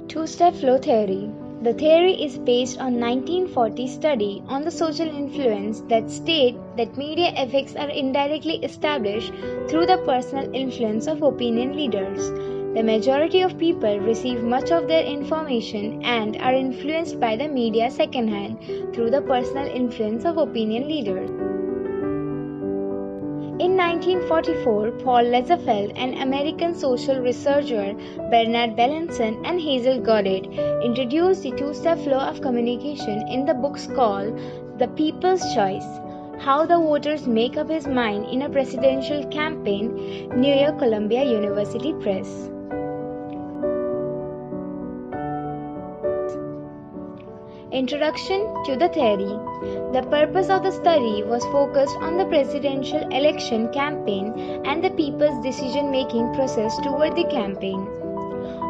Two-step flow theory. The theory is based on 1940 study on the social influence that state that media effects are indirectly established through the personal influence of opinion leaders. The majority of people receive much of their information and are influenced by the media secondhand through the personal influence of opinion leaders. In 1944, Paul Lazarsfeld, an American social researcher, Bernard Belenson, and Hazel Goddard introduced the two-step flow of communication in the books called The People's Choice: How the Voters Make Up His Mind in a Presidential Campaign, New York Columbia University Press. Introduction to the theory. The purpose of the study was focused on the presidential election campaign and the people's decision-making process toward the campaign.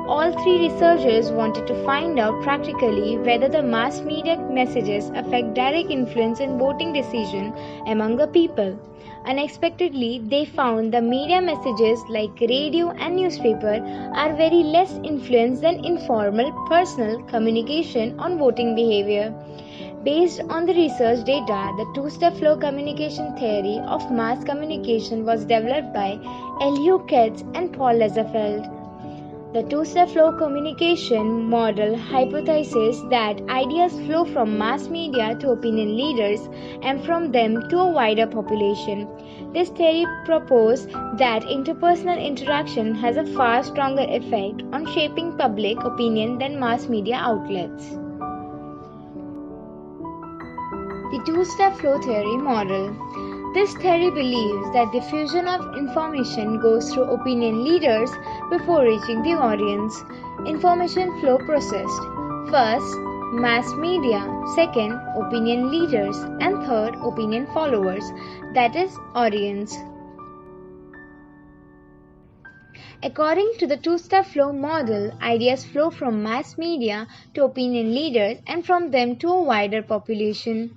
All three researchers wanted to find out practically whether the mass media messages affect direct influence in voting decision among the people. Unexpectedly, they found the media messages like radio and newspaper are very less influenced than informal, personal communication on voting behavior. Based on the research data, the two-step flow communication theory of mass communication was developed by Elihu Katz and Paul Lazarsfeld. The two-step flow communication model hypothesizes that ideas flow from mass media to opinion leaders and from them to a wider population. This theory proposed that interpersonal interaction has a far stronger effect on shaping public opinion than mass media outlets. The two-step flow theory model. This theory believes that diffusion of information goes through opinion leaders before reaching the audience. Information flow processed. First, mass media. Second, opinion leaders. And third, opinion followers, that is, audience. According to the two-step flow model, ideas flow from mass media to opinion leaders and from them to a wider population.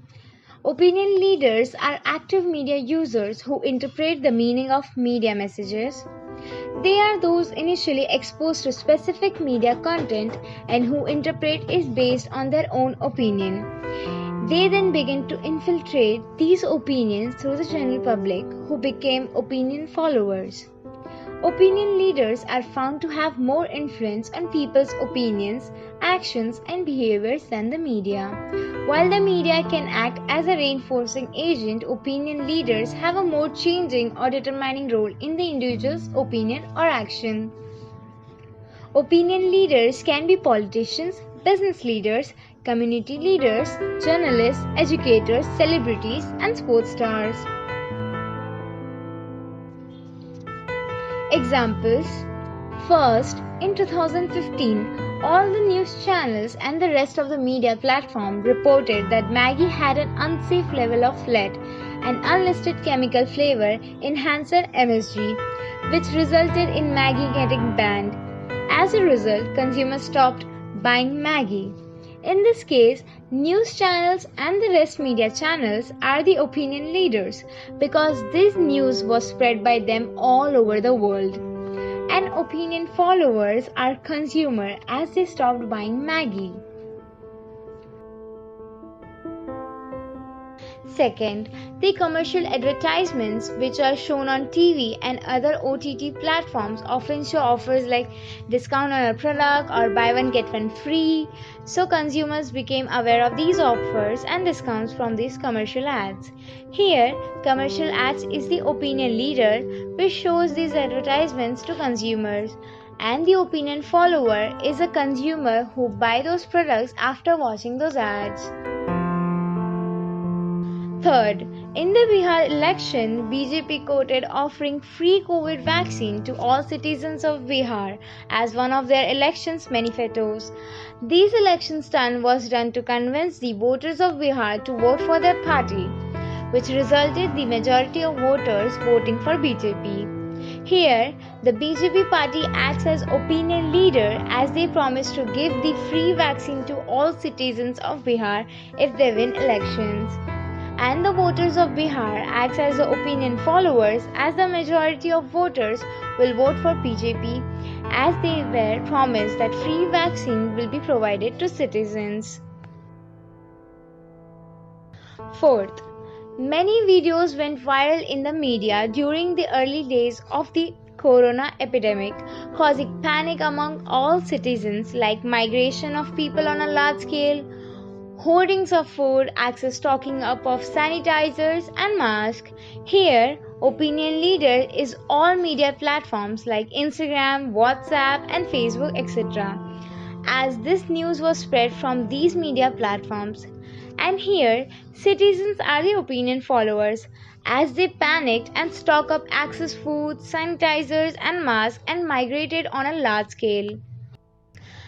Opinion leaders are active media users who interpret the meaning of media messages. They are those initially exposed to specific media content and who interpret it based on their own opinion. They then begin to infiltrate these opinions through the general public, who became opinion followers. Opinion leaders are found to have more influence on people's opinions, actions, and behaviors than the media. While the media can act as a reinforcing agent, opinion leaders have a more changing or determining role in the individual's opinion or action. Opinion leaders can be politicians, business leaders, community leaders, journalists, educators, celebrities, and sports stars. Examples. First, in 2015, all the news channels and the rest of the media platform reported that Maggi had an unsafe level of lead, an unlisted chemical flavor enhancer MSG, which resulted in Maggi getting banned. As a result, consumers stopped buying Maggi. In this case, news channels and the rest media channels are the opinion leaders because this news was spread by them all over the world. And opinion followers are consumers as they stopped buying Maggi. Second, the commercial advertisements which are shown on TV and other OTT platforms often show offers like discount on a product or buy one get one free. So consumers became aware of these offers and discounts from these commercial ads. Here, commercial ads is the opinion leader which shows these advertisements to consumers, and the opinion follower is a consumer who buy those products after watching those ads. Third, in the Bihar election, BJP quoted offering free COVID vaccine to all citizens of Bihar as one of their elections manifestos. This election stunt was done to convince the voters of Bihar to vote for their party, which resulted the majority of voters voting for BJP. Here, the BJP party acts as opinion leader as they promise to give the free vaccine to all citizens of Bihar if they win elections. And the voters of Bihar acts as the opinion followers as the majority of voters will vote for BJP as they were promised that free vaccine will be provided to citizens. Fourth, many videos went viral in the media during the early days of the corona epidemic, causing panic among all citizens, like migration of people on a large scale, hoardings of food, excess stocking up of sanitizers and masks. Here, opinion leader is all media platforms like Instagram, WhatsApp and Facebook, etc. As this news was spread from these media platforms, and here citizens are the opinion followers, as they panicked and stock up excess food, sanitizers and masks and migrated on a large scale.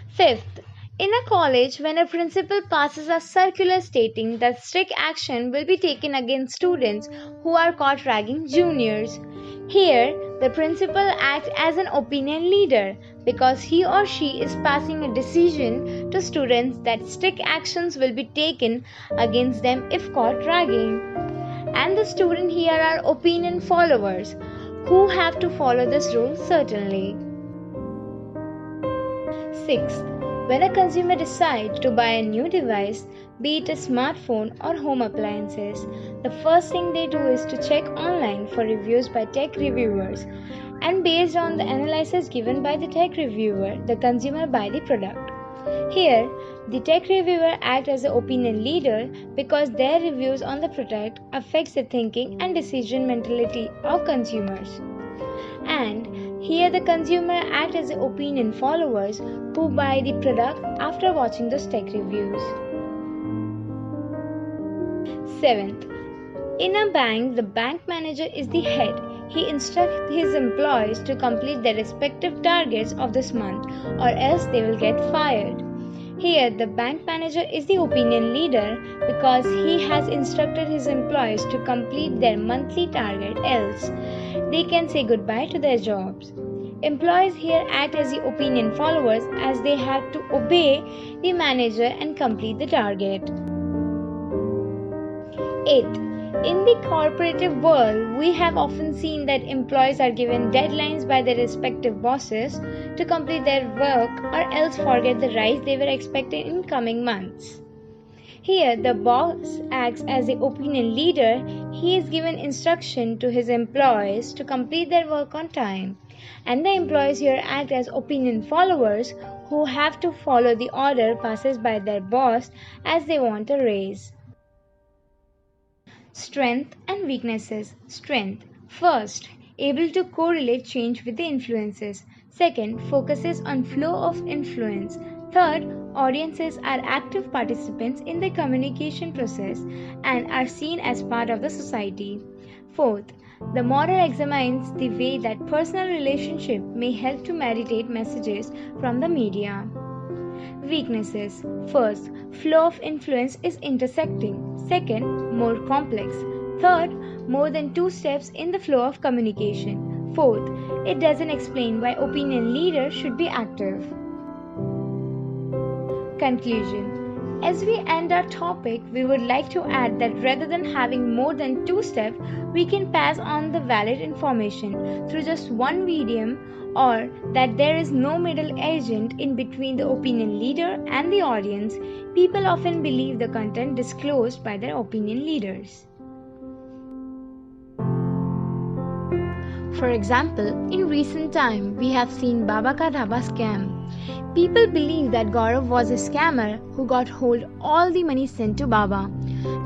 Fifth, in a college, when a principal passes a circular stating that strict action will be taken against students who are caught ragging juniors, here the principal acts as an opinion leader because he or she is passing a decision to students that strict actions will be taken against them if caught ragging. And the students here are opinion followers who have to follow this rule certainly. Sixth, when a consumer decides to buy a new device, be it a smartphone or home appliances, the first thing they do is to check online for reviews by tech reviewers, and based on the analysis given by the tech reviewer, the consumer buy the product. Here, the tech reviewer acts as an opinion leader because their reviews on the product affects the thinking and decision mentality of consumers. And here the consumer acts as the opinion followers who buy the product after watching those tech reviews. Seventh, in a bank, the bank manager is the head. He instructs his employees to complete their respective targets of this month, or else they will get fired. Here, the bank manager is the opinion leader because he has instructed his employees to complete their monthly target, else they can say goodbye to their jobs. Employees here act as the opinion followers as they have to obey the manager and complete the target. 8. In the corporative world, we have often seen that employees are given deadlines by their respective bosses to complete their work or else forget the rise they were expecting in coming months. Here, the boss acts as the opinion leader. He is given instruction to his employees to complete their work on time. And the employees here act as opinion followers who have to follow the order passes by their boss as they want a raise. Strength and weaknesses. Strength. First, able to correlate change with the influences. Second, focuses on flow of influence. Third, audiences are active participants in the communication process and are seen as part of the society. Fourth, the model examines the way that personal relationship may help to mediate messages from the media. Weaknesses. First, flow of influence is intersecting. Second, more complex. Third, more than 2 steps in the flow of communication. Fourth, it doesn't explain why opinion leaders should be active. Conclusion. As we end our topic, we would like to add that rather than having more than 2 steps, we can pass on the valid information through just one medium, or that there is no middle agent in between the opinion leader and the audience. People often believe the content disclosed by their opinion leaders. For example, in recent time, we have seen Baba Ka Dhaba scam. People believe that Gaurav was a scammer who got hold all the money sent to Baba.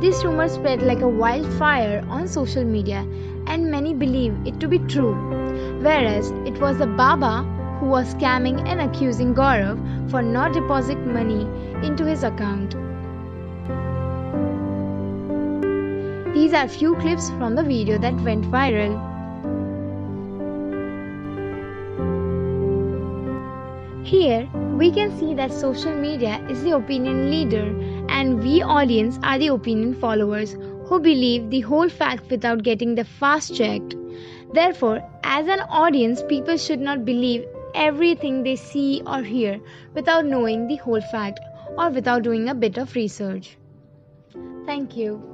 This rumor spread like a wildfire on social media, and many believe it to be true, whereas it was the Baba who was scamming and accusing Gaurav for not depositing money into his account. These are few clips from the video that went viral. Here, we can see that social media is the opinion leader and we audience are the opinion followers who believe the whole fact without getting the fast checked. Therefore, as an audience, people should not believe everything they see or hear without knowing the whole fact or without doing a bit of research. Thank you.